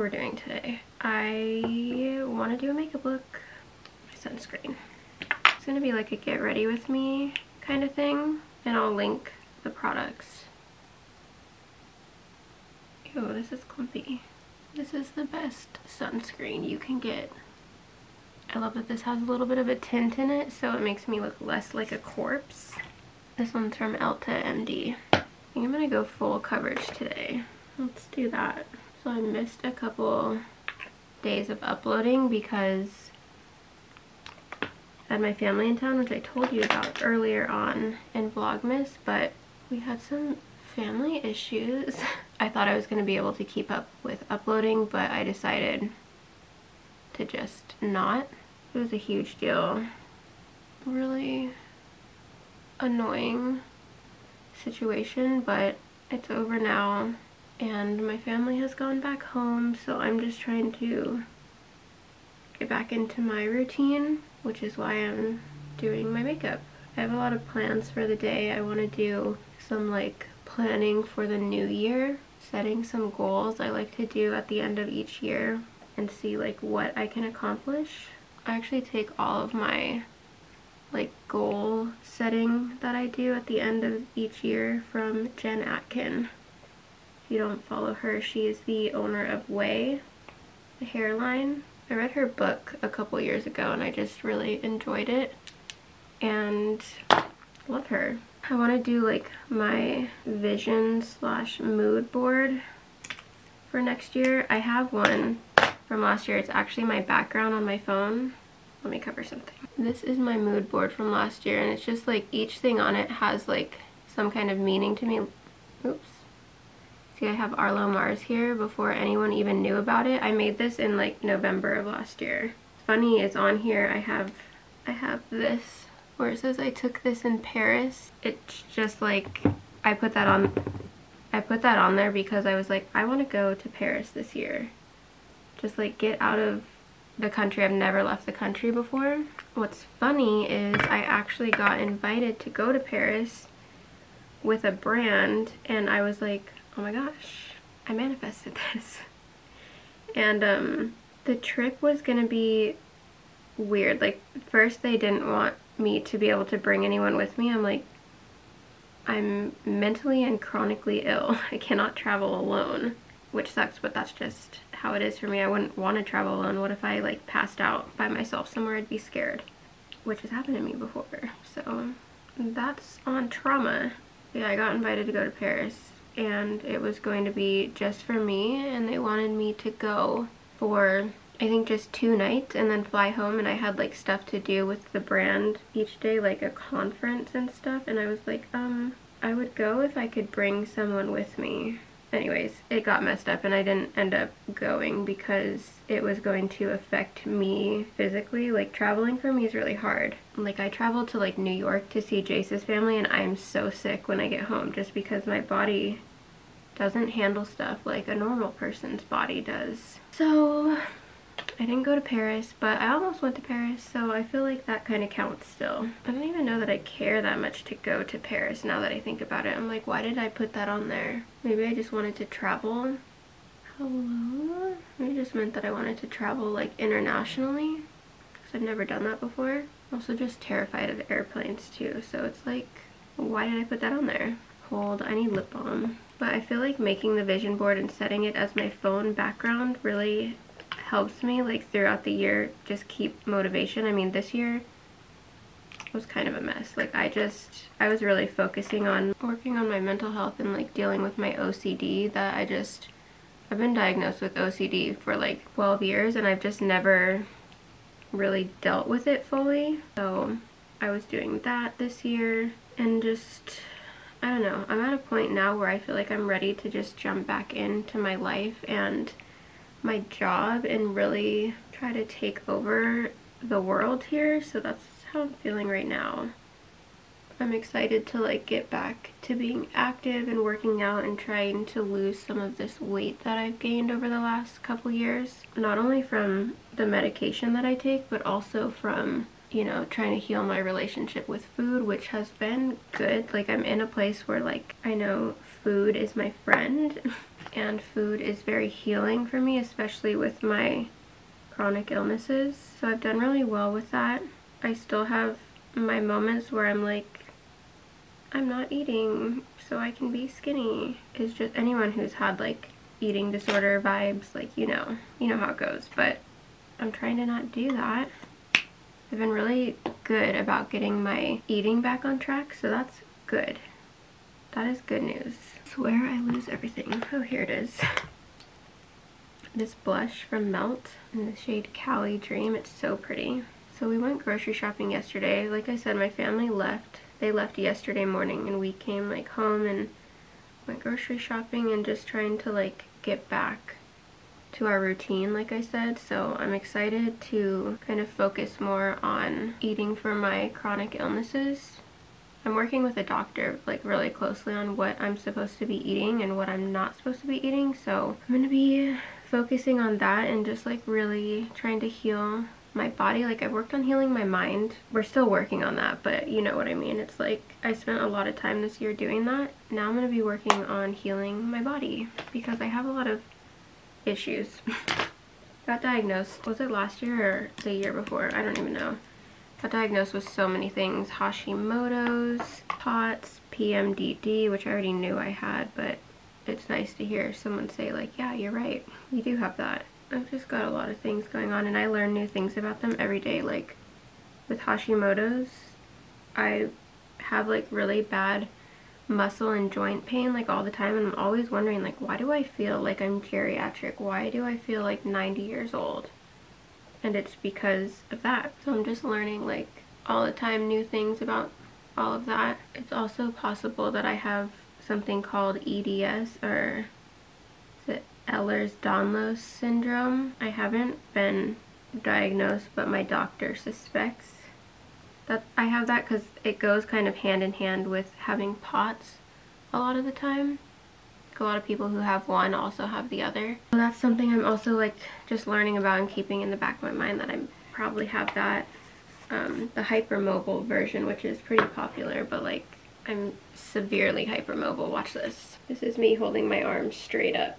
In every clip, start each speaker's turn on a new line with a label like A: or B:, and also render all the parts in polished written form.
A: we're doing today. I want to do a makeup look. My sunscreen. It's gonna be like a get ready with me kind of thing, and I'll link the products. Ew, this is clumpy. This is the best sunscreen you can get. I love that this has a little bit of a tint in it, so it makes me look less like a corpse. This one's from MD. I think I'm gonna go full coverage today. Let's do that. So I missed a couple days of uploading because I had my family in town, which I told you about earlier on in Vlogmas, but we had some family issues. I thought I was going to be able to keep up with uploading, but I decided to just not. It was a huge deal. Really annoying situation, but it's over now and my family has gone back home, so I'm just trying to get back into my routine, which is why I'm doing my makeup. I have a lot of plans for the day. I want to do some like planning for the new year, setting some goals I like to do at the end of each year and see like what I can accomplish. I actually take all of my like goal setting that I do at the end of each year from Jen Atkin. If you don't follow her, she is the owner of Way, the hairline. I read her book a couple years ago and I just really enjoyed it and love her. I want to do like my vision / mood board for next year. I have one from last year. It's actually my background on my phone. Let me cover something. This is my mood board from last year, and it's just like each thing on it has like some kind of meaning to me. Oops. See, I have Arlo Mars here before anyone even knew about it. I made this in like November of last year. Funny, it's on here. I have this where it says I took this in Paris. It's just like I put that on there because I was like, I want to go to Paris this year. Just like get out of the country. I've never left the country before. What's funny is I actually got invited to go to Paris with a brand and I was like, oh my gosh, I manifested this. And the trip was gonna be weird. Like first they didn't want me to be able to bring anyone with me. I'm like, I'm mentally and chronically ill. I cannot travel alone, which sucks, but that's just how it is for me. I wouldn't want to travel alone. What if I like passed out by myself somewhere? I'd be scared, which has happened to me before. So that's on trauma. Yeah, I got invited to go to Paris and it was going to be just for me, and they wanted me to go for I think just 2 nights and then fly home, and I had like stuff to do with the brand each day, like a conference and stuff, and I was like, I would go if I could bring someone with me. Anyways, it got messed up and I didn't end up going because it was going to affect me physically. Like traveling for me is really hard. Like I traveled to like New York to see Jace's family and I'm so sick when I get home just because my body doesn't handle stuff like a normal person's body does. So I didn't go to Paris, but I almost went to Paris, so I feel like that kind of counts still. I don't even know that I care that much to go to Paris now that I think about it. I'm like, why did I put that on there? Maybe I just wanted to travel. Hello? Maybe it just meant that I wanted to travel like internationally, because I've never done that before. I'm also just terrified of airplanes too, so it's like, why did I put that on there? Hold, I need lip balm. But I feel like making the vision board and setting it as my phone background really helps me like throughout the year just keep motivation. I mean, this year was kind of a mess. Like I was really focusing on working on my mental health and like dealing with my OCD that I've been diagnosed with OCD for like 12 years and I've just never really dealt with it fully. So I was doing that this year and just, I don't know, I'm at a point now where I feel like I'm ready to just jump back into my life and my job and really try to take over the world here. So that's how I'm feeling right now. I'm excited to like get back to being active and working out and trying to lose some of this weight that I've gained over the last couple years. Not only from the medication that I take, but also from, you know, trying to heal my relationship with food, which has been good. Like I'm in a place where like I know food is my friend and food is very healing for me, especially with my chronic illnesses. So I've done really well with that. I still have my moments where I'm like, I'm not eating so I can be skinny. It's just anyone who's had like eating disorder vibes, like you know how it goes. But I'm trying to not do that. I've been really good about getting my eating back on track, so that's good. That is good news. I swear I lose everything. Oh, here it is. This blush from Melt in the shade Cali Dream. It's so pretty. So we went grocery shopping yesterday. Like I said, my family left. They left yesterday morning and we came like home and went grocery shopping and just trying to like get back to our routine, like I said. So I'm excited to kind of focus more on eating for my chronic illnesses. I'm working with a doctor like really closely on what I'm supposed to be eating and what I'm not supposed to be eating. So I'm gonna be focusing on that and just like really trying to heal my body. Like I've worked on healing my mind. We're still working on that, but you know what I mean. It's like I spent a lot of time this year doing that. Now I'm gonna be working on healing my body because I have a lot of issues. Got diagnosed, was it last year or the year before? I don't even know. Got diagnosed with so many things. Hashimoto's, POTS, PMDD, which I already knew I had, but it's nice to hear someone say like, yeah, you're right, you do have that. I've just got a lot of things going on and I learn new things about them every day. Like with Hashimoto's, I have like really bad muscle and joint pain like all the time, and I'm always wondering like, why do I feel like I'm geriatric? Why do I feel like 90 years old? And it's because of that. So I'm just learning like all the time new things about all of that. It's also possible that I have something called EDS, or is it Ehlers-Danlos syndrome? I haven't been diagnosed, but my doctor suspects that I have that because it goes kind of hand in hand with having POTS a lot of the time. Like a lot of people who have one also have the other. So that's something I'm also like just learning about and keeping in the back of my mind, that I probably have that. The hypermobile version, which is pretty popular, but like I'm severely hypermobile. Watch this. This is me holding my arms straight up.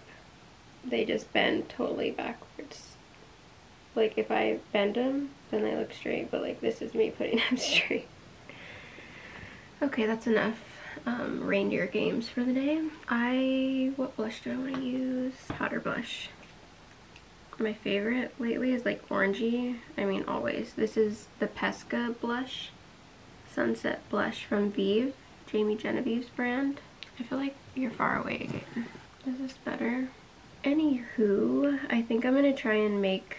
A: They just bend totally backwards. Like if I bend them, then they look straight, but like this is me putting them straight. Okay, that's enough reindeer games for the day. What blush do I want to use? Powder blush. My favorite lately is like orangey. I mean always. This is the Pesca blush. Sunset blush from Vive. Jamie Genevieve's brand. I feel like you're far away again. Is this better? Anywho, I think I'm gonna try and make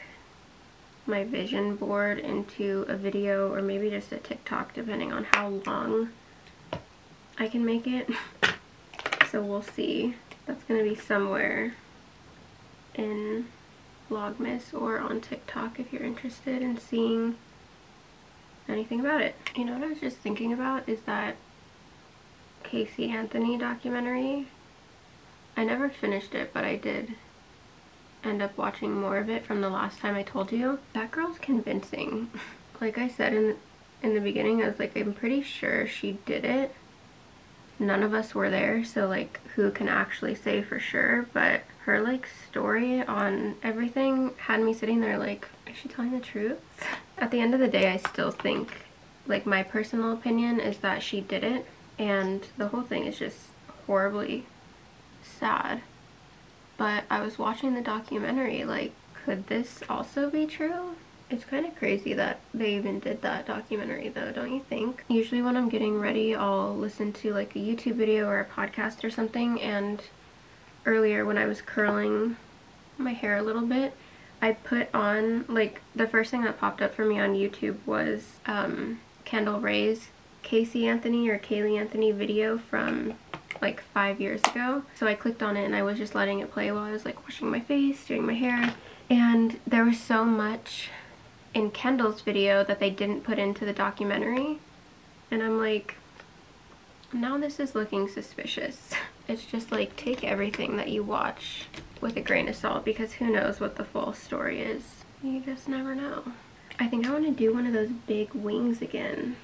A: my vision board into a video or maybe just a TikTok, depending on how long I can make it. So we'll see. That's gonna be somewhere in Vlogmas or on TikTok if you're interested in seeing anything about it. You know what I was just thinking about is that Casey Anthony documentary. I never finished it, but I did end up watching more of it from the last time I told you. That girl's convincing. Like I said in the beginning, I was like, I'm pretty sure she did it. None of us were there, so like who can actually say for sure, but her like story on everything had me sitting there like, is she telling the truth? At the end of the day, I still think, like my personal opinion is that she did it, and the whole thing is just horribly sad. But I was watching the documentary, like, could this also be true? It's kind of crazy that they even did that documentary though, don't you think? Usually when I'm getting ready, I'll listen to like a YouTube video or a podcast or something, and earlier when I was curling my hair a little bit, I put on, like, the first thing that popped up for me on YouTube was Kendall Rae's Casey Anthony or Kaylee Anthony video from like 5 years ago. So I clicked on it and I was just letting it play while I was like washing my face, doing my hair, and there was so much in Kendall's video that they didn't put into the documentary, and I'm like, now this is looking suspicious. It's just like, take everything that you watch with a grain of salt, because who knows what the full story is. You just never know. I think I want to do one of those big wings again.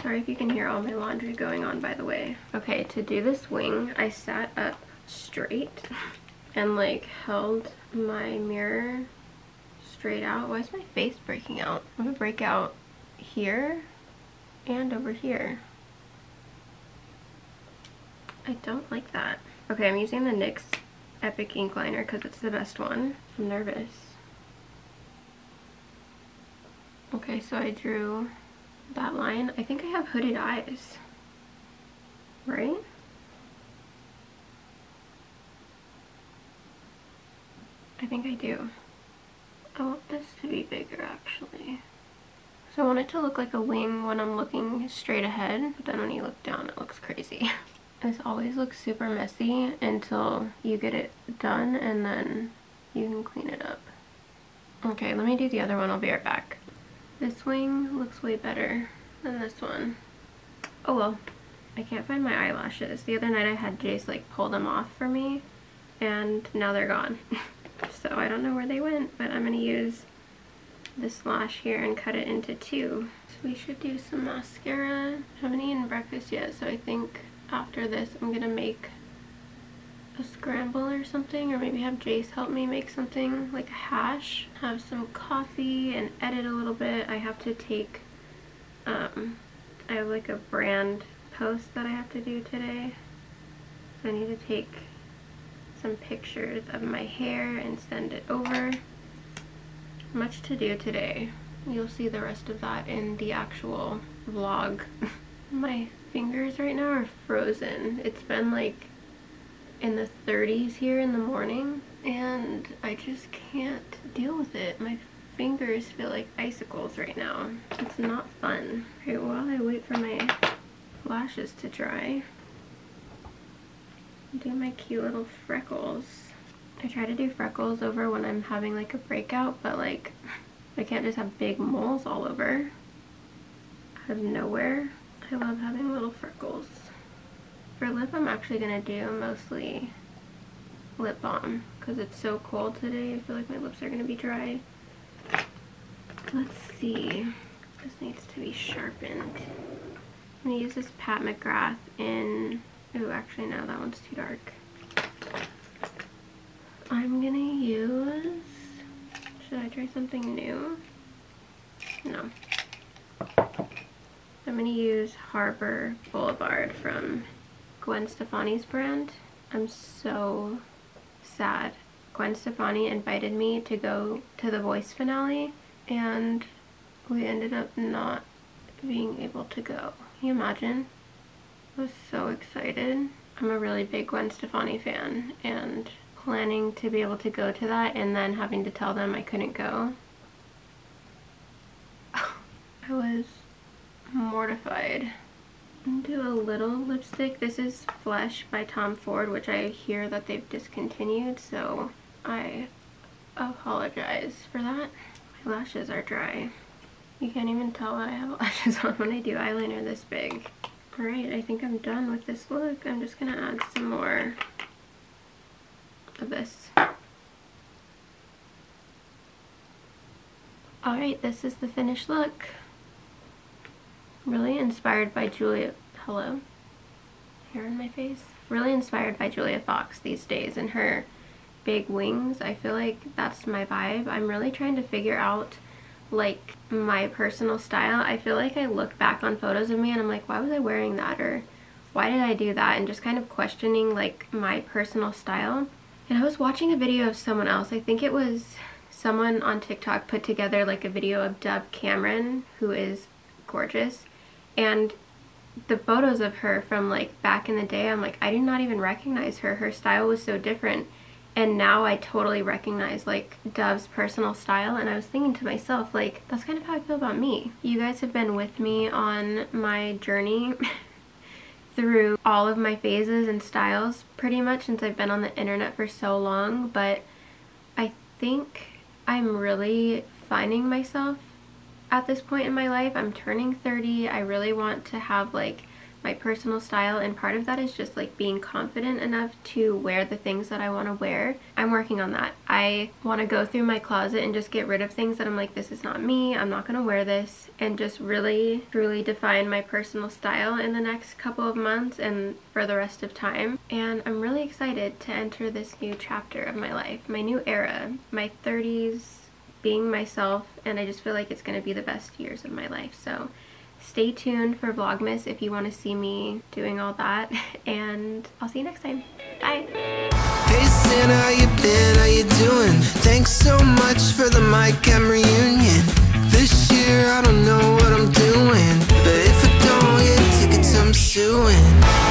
A: Sorry if you can hear all my laundry going on, by the way. Okay, to do this wing, I sat up straight and like held my mirror straight out. Why is my face breaking out? I'm gonna break out here and over here. I don't like that. Okay, I'm using the NYX Epic ink liner because it's the best one. I'm nervous. Okay, so I drew that line. I think I have hooded eyes, right? I think I do. I want this to be bigger actually. So I want it to look like a wing when I'm looking straight ahead, but then when you look down it looks crazy. This always looks super messy until you get it done and then you can clean it up. Okay, let me do the other one, I'll be right back. This wing looks way better than this one. Oh well, I can't find my eyelashes. The other night I had Jace like pull them off for me and now they're gone. So I don't know where they went, but I'm gonna use this lash here and cut it into two. So we should do some mascara. I haven't eaten breakfast yet, so I think after this I'm gonna make a scramble or something, or maybe have Jace help me make something like a hash. Have some coffee and edit a little bit. I have to take, I have like a brand post that I have to do today. So I need to take some pictures of my hair and send it over. Much to do today. You'll see the rest of that in the actual vlog. My fingers right now are frozen. It's been like in the 30s here in the morning and I just can't deal with it. My fingers feel like icicles right now. It's not fun. Okay, while I wait for my lashes to dry, do my cute little freckles. I try to do freckles over when I'm having like a breakout, but like I can't just have big moles all over out of nowhere. I love having little freckles. For lip, I'm actually gonna do mostly lip balm because it's so cold today. I feel like my lips are gonna be dry. Let's see. This needs to be sharpened. I'm gonna use this Pat McGrath in, oh actually no, that one's too dark. I'm gonna use, should I try something new? No. I'm gonna use Harbor Boulevard from Gwen Stefani's brand. I'm so sad. Gwen Stefani invited me to go to The Voice finale and we ended up not being able to go. Can you imagine? I was so excited. I'm a really big Gwen Stefani fan and planning to be able to go to that and then having to tell them I couldn't go. I was mortified. Do a little lipstick. This is Flesh by Tom Ford, which I hear that they've discontinued, so I apologize for that. My lashes are dry. You can't even tell that I have lashes on when I do eyeliner this big. Alright, I think I'm done with this look. I'm just gonna add some more of this. Alright, this is the finished look. Really inspired by Julia, hello? Hair in my face? Really inspired by Julia Fox these days and her big wings. I feel like that's my vibe. I'm really trying to figure out like my personal style. I feel like I look back on photos of me and I'm like, why was I wearing that? Or why did I do that? And just kind of questioning like my personal style. And I was watching a video of someone else. I think it was someone on TikTok put together like a video of Dove Cameron, who is gorgeous. And the photos of her from like back in the day, I'm like, I did not even recognize her. Her style was so different. And now I totally recognize like Dove's personal style, and I was thinking to myself, like, that's kind of how I feel about me. You guys have been with me on my journey through all of my phases and styles pretty much since I've been on the internet for so long, but I think I'm really finding myself at this point in my life. I'm turning 30. I really want to have like my personal style, and part of that is just like being confident enough to wear the things that I want to wear. I'm working on that. I want to go through my closet and just get rid of things that I'm like, this is not me, I'm not gonna wear this, and just really truly define my personal style in the next couple of months and for the rest of time. And I'm really excited to enter this new chapter of my life, my new era, my 30s, being myself, and I just feel like it's gonna be the best years of my life. So stay tuned for Vlogmas if you want to see me doing all that, and I'll see you next time. Bye!
B: Hey Santa, how you been? How you doing? Thanks so much for the My Chem reunion. This year I don't know what I'm doing, but if I don't get tickets I'm suing.